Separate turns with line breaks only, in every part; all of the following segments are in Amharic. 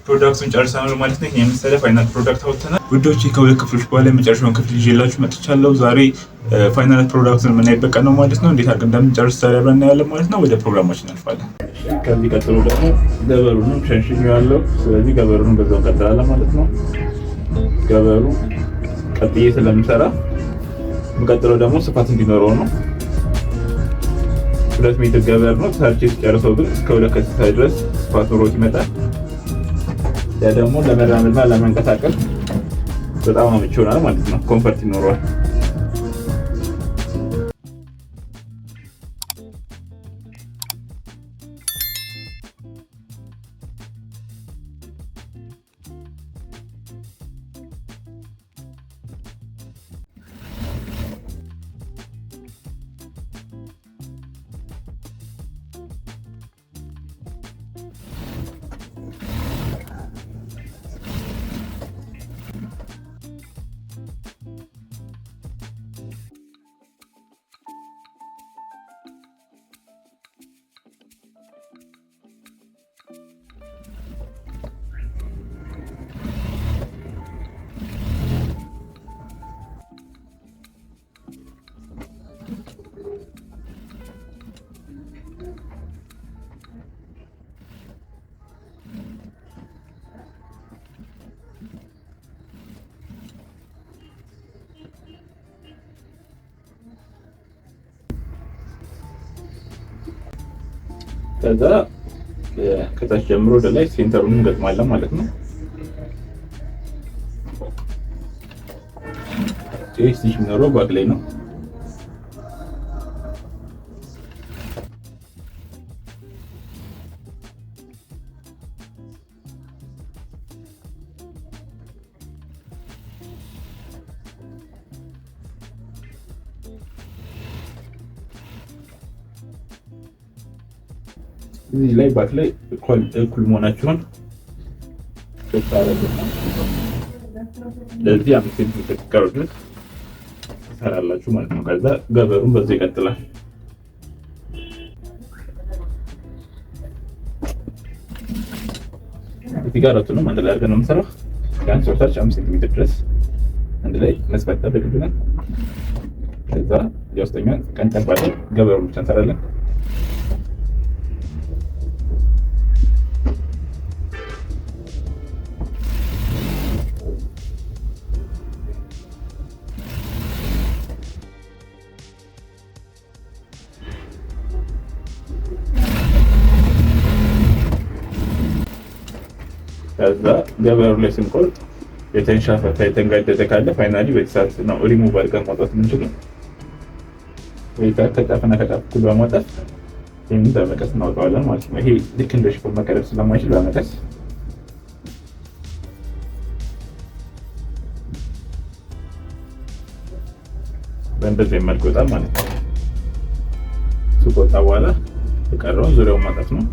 ፕሮዳክቱን ጨርሰናል ማለት ነው። የመሰለ ፋይናል ፕሮዳክት አውጥተናል ውዶች። ከሁለት ክፍሎች በኋላ የመጨረሻውን ክፍል ይዤላችሁ መጥቻለሁ። ዛሬ ፋይናል ፕሮዳክቱን የምናይበት ቀን ነው ማለት ነው። እንዴት አድርገን እንደምንጨርስ ዛሬ አብረን እናያለን ማለት ነው። ወደ ፕሮግራማችን እናልፋለን። ከዚህ ቀጥሎ ደግሞ ገበሩንም ሸንሽኜዋለሁ። ስለዚህ ገበሩንም በዛው እንቀጥላለን ማለት ነው። ገበሩ ቀጥዬ ስለምሰራ የምቀጥለው ደግሞ ስፋት እንዲኖረው ነው። 2 ሜትር ገበር ነው። ሰርቼ ጨርሰው ግን እስከ 2 ከስታ ድረስ ስፋት ኖሮት ይመጣል። ያ ደግሞ ለመራመድና ለመንቀሳቀስ በጣም አመቺ ይሆናል ማለት ነው። ኮምፈርት ይኖረዋል። ከዛ ከታች ጀምሮ ወደ ላይ ሴንተሩን እንገጥማለን ማለት ነው። ቴስት የሚኖረው ባክ ላይ ነው። እዚህ ላይ ባክ ላይ እኩል መሆናቸውን ለዚህ 5 ሴንቲሜትር ቀረው ድረስ ትሰራላችሁ ማለት ነው። ከዛ ገበሩን በዚህ ይቀጥላል። እዚህ ጋር አራቱንም አንድ ላይ አድርገን ነው የምንሰራው። ያን ሶርታች 5 ሴንቲሜትር ድረስ አንድ ላይ መስፋት ታደርግልናል። ከዛ የውስጠኛውን ቀንጨን ባለ ገበሩን ብቻ እንሰራለን። ከዛ ገበሩ ላይ ስንቆርጥ የተንሻፈፈ የተንጋደደ ካለ ፋይናሊ በተሳት ነው ሪሙቭ አድርገን ማውጣት የምንችለው። ወይ ከጫፍና ከጫፍ እኩል በማውጣት ይሄን በመቀስ እናወጣዋለን ማለት ነው። ይሄ ልክ እንደ ሽፎን መቀረብ ስለማይችል በመቀስ በእንደዚህ መልኩ ይወጣል ማለት ነው። ስቆጣ በኋላ የቀረውን ዙሪያውን ማውጣት ነው።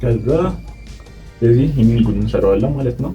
ከዛ ስለዚህ ይሄንን ጉድ እንሰራዋለን ማለት ነው።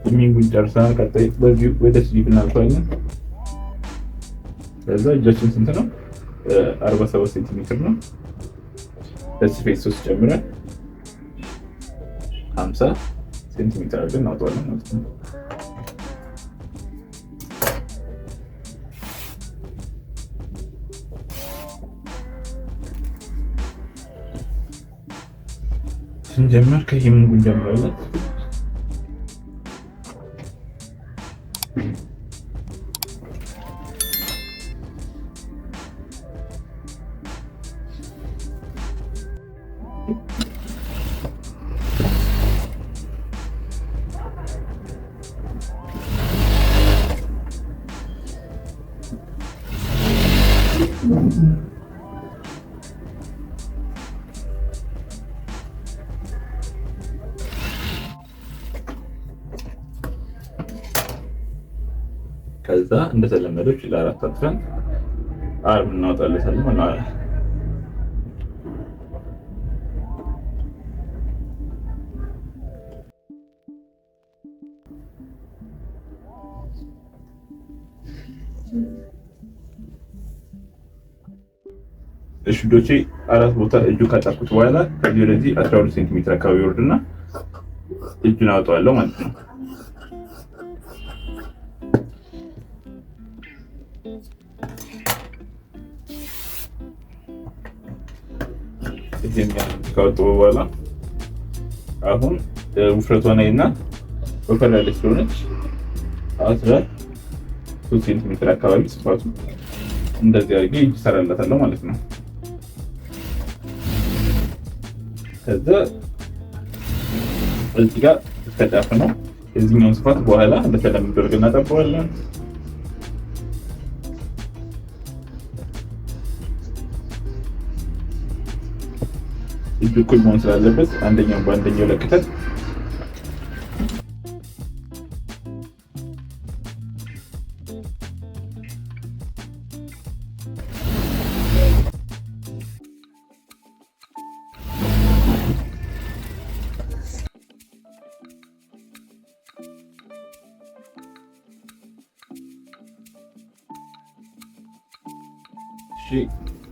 የሚንጉን ጨርሰናል። ቀጣይ በዚህ ወደ ስሊፕ እናልፋለን። ከዛ እጃችን ስንት ነው? 47 ሴንቲሜትር ነው። ለስፌት 3 ጨምረን 50 ሴንቲሜትር አድርገን እናወጣዋለን ማለት ነው። ስንጀምር ከየምንጉ እንጀምራለን። ከዛ እንደተለመደው ለአራት አጥፈን አርብ እናወጣለታለን ማለት ነው። እሺ ዶቼ አራት ቦታ እጁ ካጣኩት በኋላ ከዚህ ወደዚህ 12 ሴንቲሜትር አካባቢ ወርድና እጁን አወጣዋለሁ ማለት ነው። እዚህም ካወጣሁ በኋላ አሁን ውፍረቷን አይና ወፈር ያለች ስለሆነች 13 ሴንቲሜትር አካባቢ ስፋቱ እንደዚህ አድርጌ ይሰራላታለሁ ማለት ነው። ከዛ እዚህ ጋር ተጣፍ ነው። እዚህኛውን ስፋት በኋላ እንደተለመደው አድርገን እናጠባዋለን። እጁ እኩል መሆን ስላለበት አንደኛው በአንደኛው ለክተን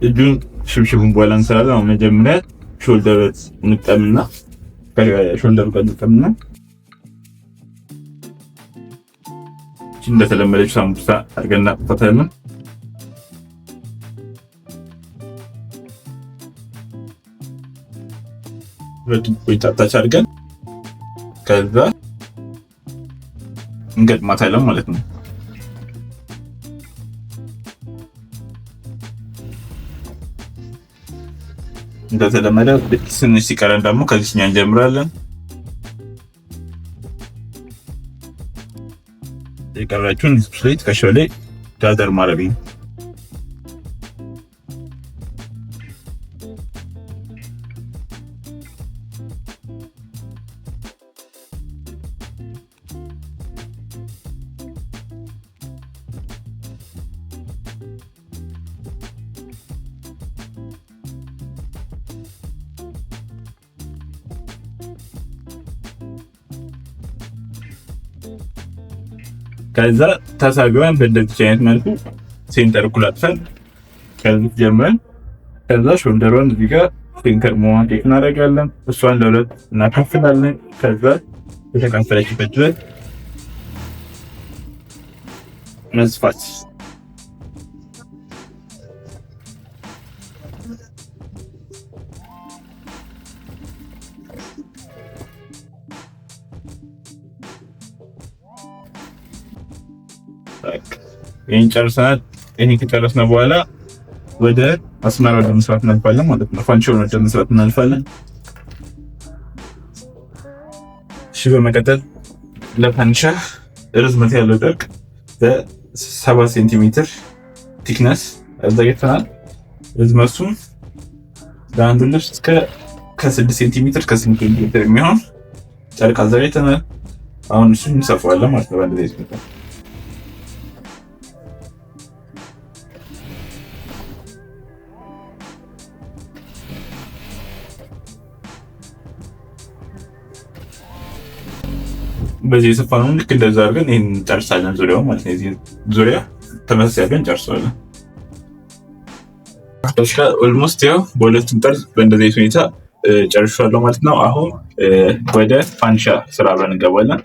እጁን ሽብሽቡን በኋላ እንሰራለን። አሁን መጀመሪያ ሾልደር እንጠምና ከሾልደሩ ጋር እንጠምና እንደተለመደው ሳምቡሳ አድርገን እናጥፋታለን። ሁለቱም ቆይታታች አድርገን ከዛ እንገጥማታለን ማለት ነው። እንደተለመደው ትንሽ ሲቀረን ደግሞ ከዚህኛው እንጀምራለን። የቀራችሁን ስፕሊት ከሾሌ ጋዘር ማረቢ ከዛ ታሳቢዋን በእንደዚህ አይነት መልኩ ሴንተር እኩል አጥፈን ከዚህ ጀምረን ከዛ ሾልደሯን እዚህ ጋር ሴንተር መሆን ቼክ እናደርጋለን። እሷን ለሁለት እናካፍላለን። ከዛ የተካፈለችበት ድረስ መስፋት ይሄን ጨርሰናል። ይሄን ከጨረስን በኋላ ወደ አስማራ ወደ መስራት እናልፋለን ማለት ነው። ፋንክሽን ወደ መስራት እናልፋለን። እሺ በመቀጠል ለፋንክሻ ርዝመት ያለው ጨርቅ በ7 ሴንቲሜትር ቲክነስ አዘጋጅተናል። ርዝመቱም ለአንዱ ልብስ ከ6 ሴንቲሜትር ከ8 ሴንቲሜትር የሚሆን ጨርቅ አዘጋጅተናል። አሁን እሱን እንሰፋዋለን ማለት ነው። አንድ ላይ ይስመጣል። በዚህ የሰፋነውን ልክ እንደዛ አድርገን ይሄን እንጨርሳለን። ዙሪያው ማለት ነው። እዚህ ዙሪያ ተመሳሳይ አድርገን እንጨርሳለን። ኦልሞስት ያው በሁለቱም ጠርዝ በእንደዚህ ሁኔታ ጨርሻለሁ ማለት ነው። አሁን ወደ ፋንዲሻ ስራ አብረን እንገባለን።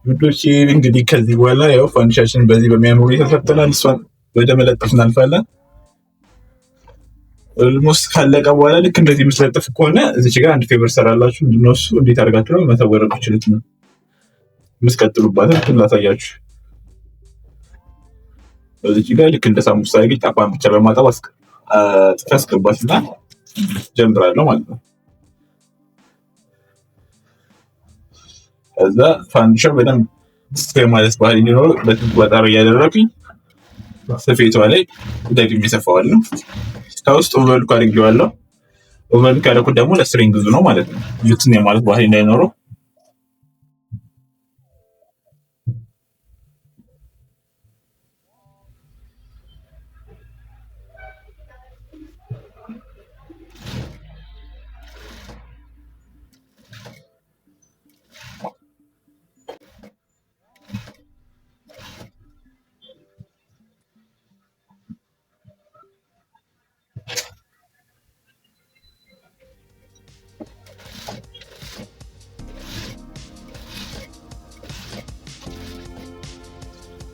ውዶች እንግዲህ ከዚህ በኋላ ያው ፋንዲሻችን በዚህ በሚያምሩ የተፈተናል። እሷን ወደ መለጠፍ እናልፋለን። ኦልሞስት ካለቀ በኋላ ልክ እንደዚህ የምትለጥፍ ከሆነ እዚች ጋር አንድ ፌቨር ሰራላችሁ። ምንድነው እሱ? እንዴት አድርጋችሁ ነው መተወር የምትችሉት ነው የምትቀጥሉባትን ላሳያችሁ። እዚች ጋር ልክ እንደ ሳሙሳ ጋር ጣፋን ብቻ በማጠብ አስገባትና ጀምራለሁ ማለት ነው። ከዛ ፋንዲሻው በደንብ ስፕሬ ማለት ባህል እንዲኖረው በጣር እያደረኩኝ ስፌቷ ላይ ደግሜ እሰፋዋለሁ። ከውስጥ ኦቨርሎክ አድርጌዋለሁ። ኦቨርሎክ ያደረኩት ደግሞ ለስትሪንግዙ ነው ማለት ነው። ዩትን የማለት ባህል እንዳይኖረው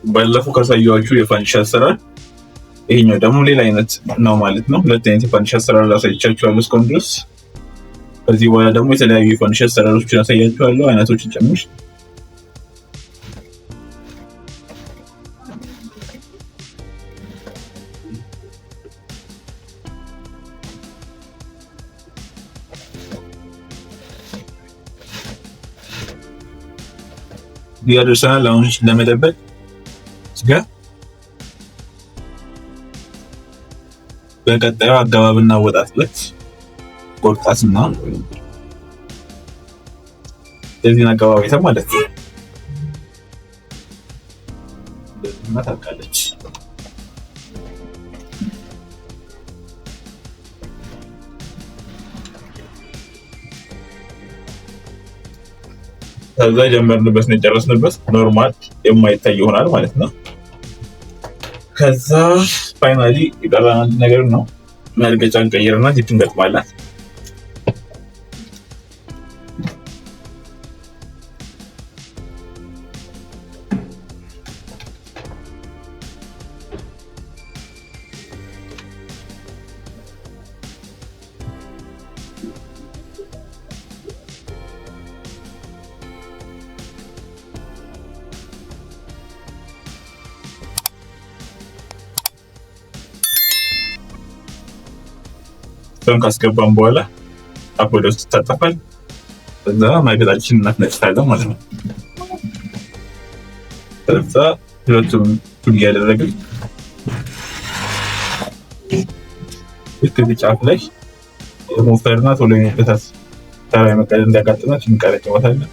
ባለፈው ካሳየኋችሁ የፋንዲሻ አሰራር ይሄኛው ደግሞ ሌላ አይነት ነው ማለት ነው። ሁለት አይነት የፋንዲሻ አሰራር ላሳይቻችኋለሁ እስካሁን ድረስ። ከዚህ በኋላ ደግሞ የተለያዩ የፋንዲሻ አሰራሮችን አሳያችኋለሁ፣ አይነቶችን ጨምር። ያደርሰናል። አሁን ለመደበቅ ጋር በቀጣዩ አገባብና ወጣትለት ቆርጣስና ለዚህን አገባብ ማለት ነው ታውቃለች። ከዛ ጀመርንበት ነው የጨረስንበት። ኖርማል የማይታይ ይሆናል ማለት ነው። ከዛ ፋይናሊ የቀረን አንድ ነገር ነው። መርገጫን ቀይርና ቲፕ እንገጥማለን። ሰውን ካስገባን በኋላ አፍ ወደ ውስጥ ታጠፋል። ከዛ ማገጣችን እናስነጭታለን ማለት ነው። ከዛ ሁለቱም ቱል እያደረግን ልክ ጫፍ ላይ የሞፈርና ቶሎ የሚበታት ተራ መቀደል እንዳያጋጥማት እንቀረጭባታለን።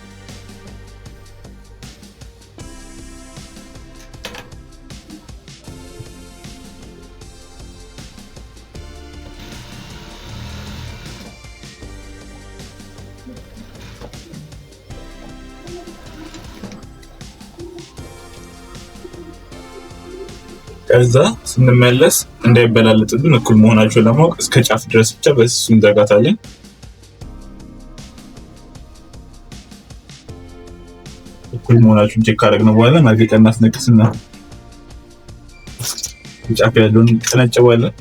ከዛ ስንመለስ እንዳይበላለጥብን እኩል መሆናቸውን ለማወቅ እስከ ጫፍ ድረስ ብቻ በሱ እንዘጋታለን። እኩል መሆናቸውን ቼክ ካደረግን በኋላ ማርገጫ እናስነቅስና ጫፍ ያለውን ቀነጨባለን።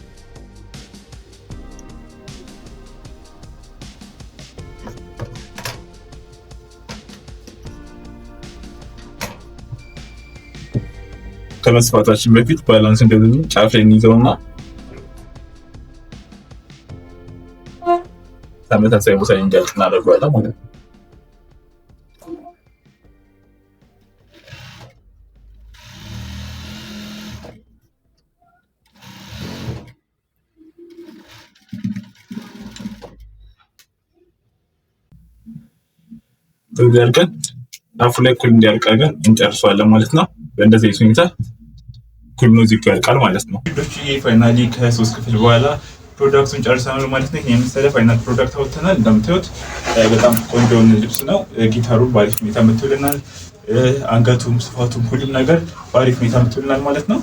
ከመስፋታችን በፊት ባላንስ እንደዚህ ጫፍ ላይ እንይዘውና ተመሳሳይ ቦታ ላይ እንዲያልቅ እናደርገዋለን ማለት ነው። በዚህ አድርገን አፉ ላይ እኩል እንዲያልቅ አድርገን እንጨርሰዋለን ማለት ነው። በእንደዚህ ሁኔታ እኩል ሙዚቃ ያልቃል ማለት ነው። ቪዲዮች ፋይናሊ ከ3 ክፍል በኋላ ፕሮዳክቱን ጨርሰናል ማለት ነው። የመሰለ ፋይናል ፕሮዳክት አውጥተናል። እንደምታዩት በጣም ቆንጆ ልብስ ነው። ጊታሩ በአሪፍ ሁኔታ መጥቶልናል። አንገቱም ስፋቱም ሁሉም ነገር በአሪፍ ሁኔታ መጥቶልናል ማለት ነው።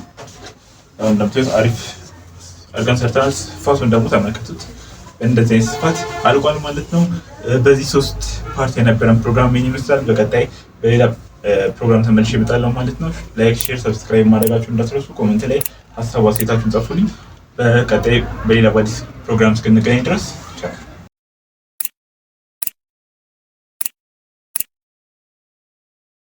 እንደምታዩት አሪፍ አድርገን ሰርተናል። ስፋቱን ደግሞ ተመልከቱት። እንደዚህ አይነት ስፋት አልቋል ማለት ነው። በዚህ 3 ፓርት የነበረን ፕሮግራም ምን ይመስላል? በቀጣይ በሌላ ፕሮግራም ተመልሼ እመጣለሁ ማለት ነው። ላይክ፣ ሼር፣ ሰብስክራይብ ማድረጋችሁን እንዳትረሱ። ኮሜንት ላይ ሀሳብ አስተያየታችሁን ጻፉልኝ። በቀጣይ በሌላ በአዲስ ፕሮግራም እስክንገናኝ ድረስ